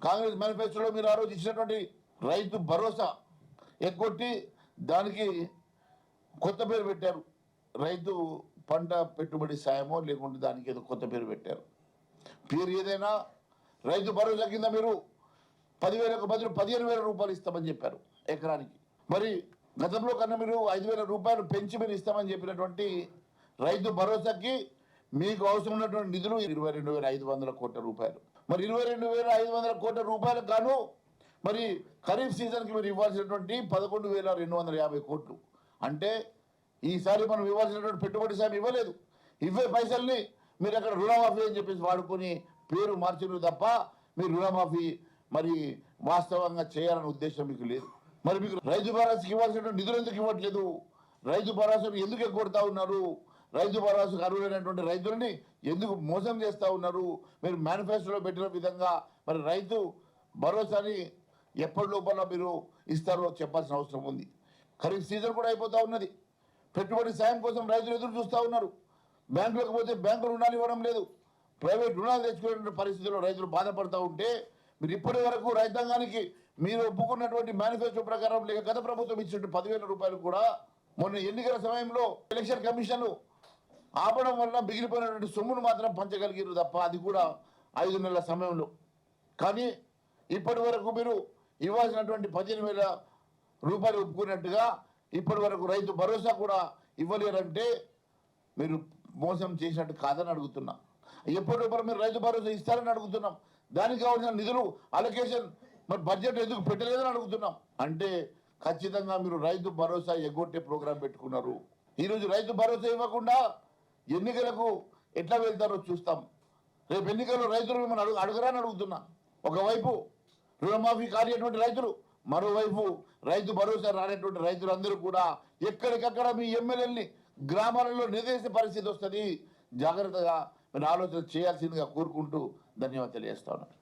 కాంగ్రెస్ మేనిఫెస్టోలో మీరు ఆ రోజు ఇచ్చినటువంటి రైతు భరోసా ఎగ్గొట్టి దానికి కొత్త పేరు పెట్టారు. రైతు పంట పెట్టుబడి సాయమో లేకుంటే దానికి ఏదో కొత్త పేరు పెట్టారు. పేరు ఏదైనా రైతు భరోసా కింద మీరు 10,000కు బదులు 15,000 రూపాయలు ఇస్తామని చెప్పారు ఎకరానికి. మరి గతంలో కన్నా మీరు 5,000 రూపాయలు పెంచి మీరు ఇస్తామని చెప్పినటువంటి రైతు భరోసాకి మీకు అవసరం ఉన్నటువంటి నిధులు 22,500 కోట్ల రూపాయలు. మరి 22,500 కోట్ల రూపాయలకు గాను మరి ఖరీఫ్ సీజన్కి మీరు ఇవ్వాల్సినటువంటి 11,250 కోట్లు. అంటే ఈసారి మనం ఇవ్వాల్సినటువంటి పెట్టుబడి సాయం ఇవ్వలేదు. ఇవ్వే పైసల్ని మీరు అక్కడ రుణమాఫీ అని చెప్పేసి వాడుకొని పేరు మార్చినారు తప్ప మీరు రుణమాఫీ మరి వాస్తవంగా చేయాలనే ఉద్దేశం మీకు లేదు. మరి మీకు రైతు భరోసాకి ఇవ్వాల్సినటువంటి నిధులు ఎందుకు ఇవ్వట్లేదు? రైతు భరోసాను ఎందుకు ఎగ్గొడతా ఉన్నారు? రైతు భరోసాకు అర్హులైనటువంటి రైతులని ఎందుకు మోసం చేస్తూ ఉన్నారు? మీరు మేనిఫెస్టోలో పెట్టిన విధంగా మరి రైతు భరోసాని ఎప్పటి లోపల మీరు ఇస్తారో చెప్పాల్సిన అవసరం ఉంది. ఖరీఫ్ సీజన్ కూడా అయిపోతూ ఉన్నది. పెట్టుబడి సాయం కోసం రైతులు ఎదురు చూస్తూ ఉన్నారు. బ్యాంకులకు పోతే బ్యాంకు రుణాలు ఇవ్వడం లేదు. ప్రైవేట్ రుణాలు తెచ్చుకునే పరిస్థితుల్లో రైతులు బాధపడుతూ ఉంటే మీరు ఇప్పటి వరకు రైతాంగానికి మీరు ఒప్పుకున్నటువంటి మేనిఫెస్టో ప్రకారం లేక గత ప్రభుత్వం ఇచ్చినట్టు 10,000 రూపాయలు కూడా మొన్న ఎన్నికల సమయంలో ఎలక్షన్ కమిషన్ ఆపడం వల్ల మిగిలిపోయినటువంటి సొమ్మును మాత్రం పంచగలిగారు తప్ప అది కూడా 5 నెలల సమయంలో. కానీ ఇప్పటి వరకు మీరు ఇవ్వాల్సినటువంటి 15,000 రూపాయలు ఒప్పుకున్నట్టుగా ఇప్పటి వరకు రైతు భరోసా కూడా ఇవ్వలేరంటే మీరు మోసం చేసినట్టు కాదని అడుగుతున్నా. ఎప్పటికప్పుడు మీరు రైతు భరోసా ఇస్తారని అడుగుతున్నాం. దానికి కావాల్సిన నిధులు అలొకేషన్ మరి బడ్జెట్ ఎందుకు పెట్టలేదని అడుగుతున్నాం. అంటే ఖచ్చితంగా మీరు రైతు భరోసా ఎగ్గొట్టే ప్రోగ్రాం పెట్టుకున్నారు. ఈరోజు రైతు భరోసా ఇవ్వకుండా ఎన్నికలకు ఎట్లా వెళ్తారో చూస్తాం. రేపు ఎన్నికల్లో రైతులు మిమ్మల్ని అడగరాని అడుగుతున్నా. ఒకవైపు రుణమాఫీ కానిటువంటి రైతులు, మరోవైపు రైతు భరోసా రానటువంటి రైతులందరూ కూడా ఎక్కడికక్కడ మీ ఎమ్మెల్యేలని గ్రామాలలో నిలదీసే పరిస్థితి వస్తుంది. జాగ్రత్తగా మీరు ఆలోచన చేయాల్సిందిగా కోరుకుంటూ ధన్యవాదాలు తెలియజేస్తా ఉన్నాను.